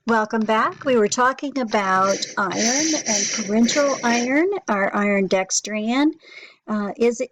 Welcome back. We were talking about iron and parenteral iron, our iron dextran.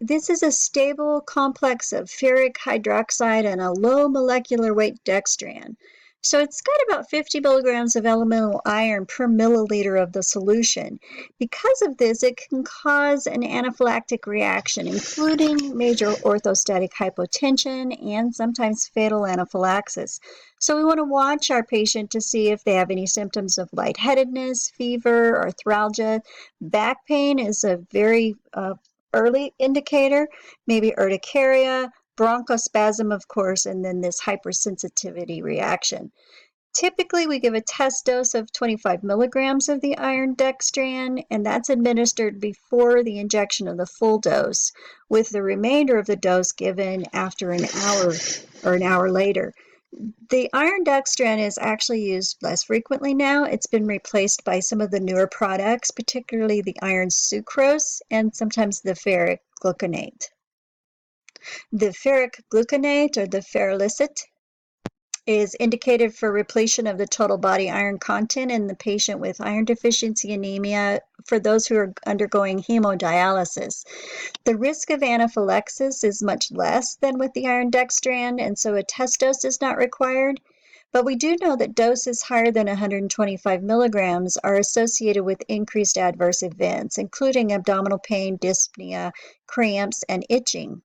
This is a stable complex of ferric hydroxide and a low molecular weight dextran. So it's got about 50 milligrams of elemental iron per milliliter of the solution. Because of this, it can cause an anaphylactic reaction, including major orthostatic hypotension and sometimes fatal anaphylaxis. So we want to watch our patient to see if they have any symptoms of lightheadedness, fever, arthralgia. Back pain is a very early indicator, maybe urticaria, bronchospasm, of course, and then this hypersensitivity reaction. Typically, we give a test dose of 25 milligrams of the iron dextran, and that's administered before the injection of the full dose, with the remainder of the dose given after an hour or an hour later. The iron dextran is actually used less frequently now. It's been replaced by some of the newer products, particularly the iron sucrose and sometimes the ferric gluconate. The ferric gluconate, or the ferrolicet, is indicated for repletion of the total body iron content in the patient with iron deficiency anemia for those who are undergoing hemodialysis. The risk of anaphylaxis is much less than with the iron dextran, and so a test dose is not required. But we do know that doses higher than 125 milligrams are associated with increased adverse events, including abdominal pain, dyspnea, cramps, and itching.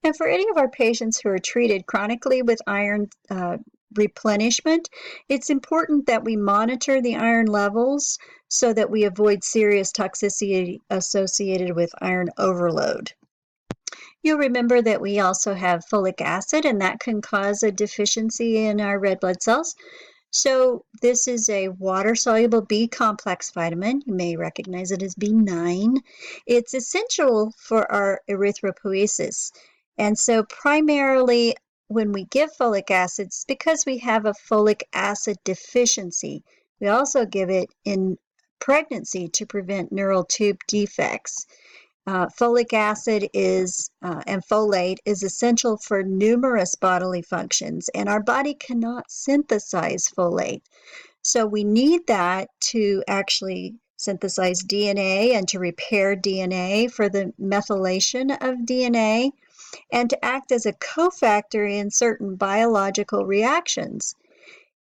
And for any of our patients who are treated chronically with iron replenishment, it's important that we monitor the iron levels so that we avoid serious toxicity associated with iron overload. You'll remember that we also have folic acid, and that can cause a deficiency in our red blood cells. So this is a water-soluble B complex vitamin. You may recognize it as B9. It's essential for our erythropoiesis. And so primarily when we give folic acid, it's because we have a folic acid deficiency. We also give it in pregnancy to prevent neural tube defects. Folic acid and folate is essential for numerous bodily functions, and our body cannot synthesize folate. So we need that to actually synthesize DNA and to repair DNA for the methylation of DNA and to act as a cofactor in certain biological reactions.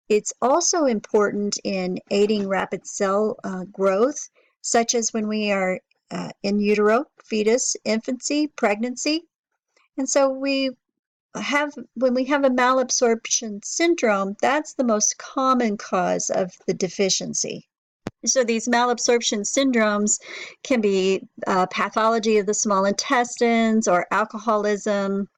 It's also important in aiding rapid cell growth, such as when we are in utero, fetus, infancy, pregnancy. And so when we have a malabsorption syndrome, that's the most common cause of the deficiency. So these malabsorption syndromes can be pathology of the small intestines or alcoholism.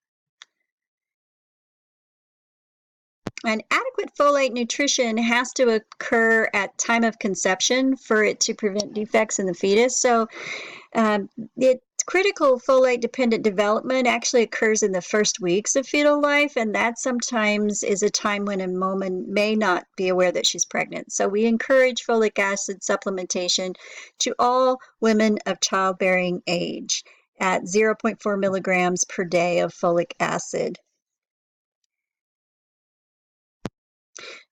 And adequate folate nutrition has to occur at time of conception for it to prevent defects in the fetus. So critical folate-dependent development actually occurs in the first weeks of fetal life, and that sometimes is a time when a woman may not be aware that she's pregnant. So we encourage folic acid supplementation to all women of childbearing age at 0.4 milligrams per day of folic acid.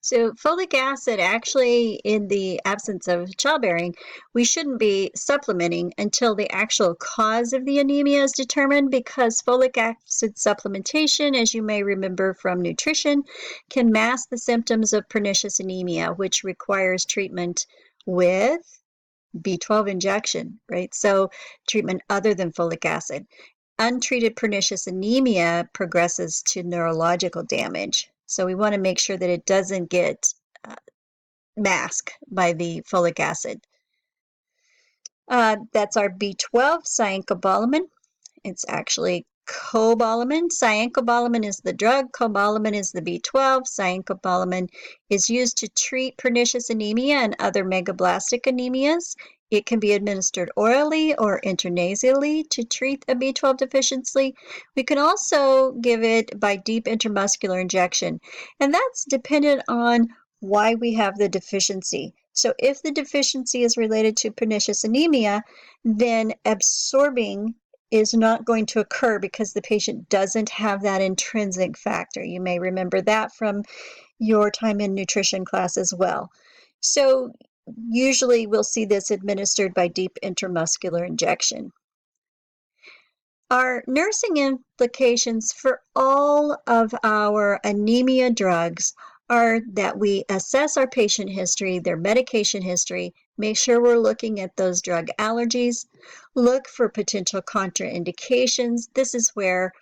So folic acid, actually, in the absence of childbearing, we shouldn't be supplementing until the actual cause of the anemia is determined, because folic acid supplementation, as you may remember from nutrition, can mask the symptoms of pernicious anemia, which requires treatment with B12 injection, right? So treatment other than folic acid. Untreated pernicious anemia progresses to neurological damage. So we want to make sure that it doesn't get masked by the folic acid. That's our B12, cyanocobalamin. It's actually cobalamin. Cyanocobalamin is the drug. Cobalamin is the B12. Cyanocobalamin is used to treat pernicious anemia and other megablastic anemias. It can be administered orally or intranasally to treat a B12 deficiency. We can also give it by deep intramuscular injection, and that's dependent on why we have the deficiency. So if the deficiency is related to pernicious anemia, then absorbing is not going to occur because the patient doesn't have that intrinsic factor. You may remember that from your time in nutrition class as well. So usually we'll see this administered by deep intramuscular injection. Our nursing implications for all of our anemia drugs are that we assess our patient history, their medication history, make sure we're looking at those drug allergies, look for potential contraindications. This is where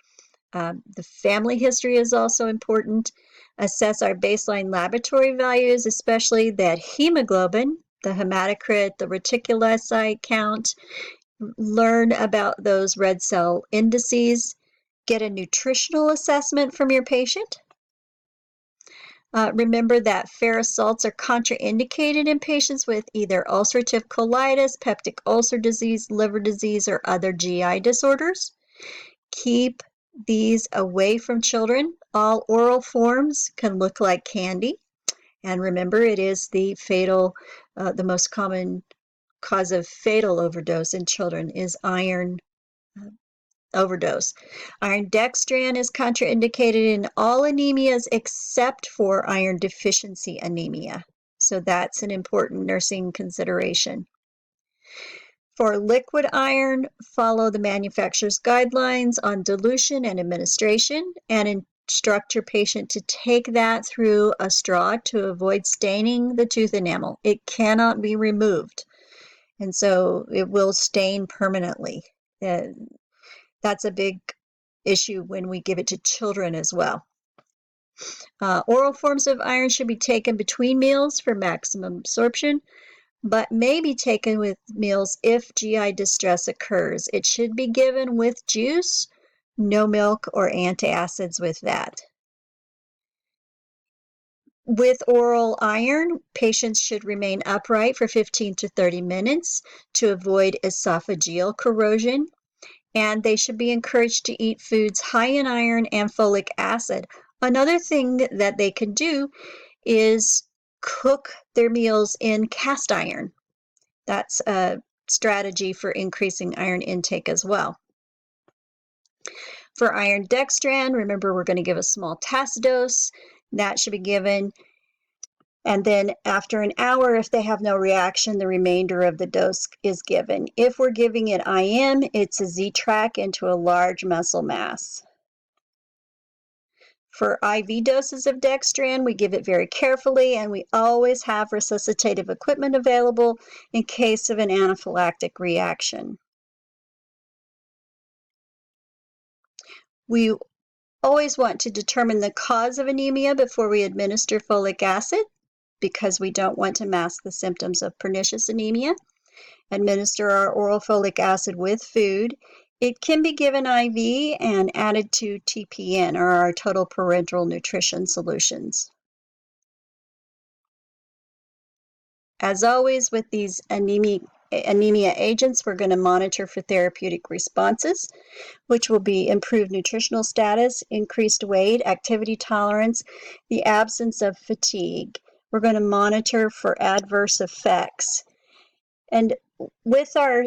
the family history is also important. Assess our baseline laboratory values, especially that hemoglobin, the hematocrit, the reticulocyte count. Learn about those red cell indices. Get a nutritional assessment from your patient. Remember that ferrous salts are contraindicated in patients with either ulcerative colitis, peptic ulcer disease, liver disease, or other GI disorders. Keep these away from children. All oral forms can look like candy. And remember, it is the most common cause of fatal overdose in children is iron overdose. Iron dextran is contraindicated in all anemias except for iron deficiency anemia. So that's an important nursing consideration. For liquid iron, follow the manufacturer's guidelines on dilution and administration, and instruct your patient to take that through a straw to avoid staining the tooth enamel. It cannot be removed, and so it will stain permanently. That's a big issue when we give it to children as well. Oral forms of iron should be taken between meals for maximum absorption, but may be taken with meals if GI distress occurs. It should be given with juice, no milk or antacids with that. With oral iron, patients should remain upright for 15 to 30 minutes to avoid esophageal corrosion, and they should be encouraged to eat foods high in iron and folic acid. Another thing that they can do is cook their meals in cast iron. That's a strategy for increasing iron intake as well. For iron dextran, remember we're going to give a small test dose. That should be given. And then after an hour, if they have no reaction, the remainder of the dose is given. If we're giving it IM, it's a Z-track into a large muscle mass. For IV doses of dextran, we give it very carefully, and we always have resuscitative equipment available in case of an anaphylactic reaction. We always want to determine the cause of anemia before we administer folic acid, because we don't want to mask the symptoms of pernicious anemia. Administer our oral folic acid with food. It can be given IV and added to TPN, or our total parenteral nutrition solutions. As always, with these anemia agents, we're going to monitor for therapeutic responses, which will be improved nutritional status, increased weight, activity tolerance, the absence of fatigue. We're going to monitor for adverse effects. And with our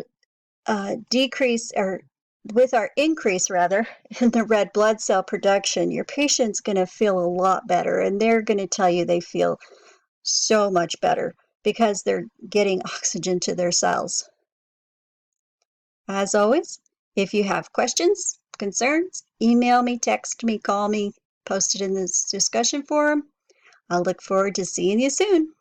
increase in the red blood cell production, your patient's going to feel a lot better, and they're going to tell you they feel so much better because they're getting oxygen to their cells. As always, if you have questions, concerns, email me, text me, call me, post it in this discussion forum. I'll look forward to seeing you soon.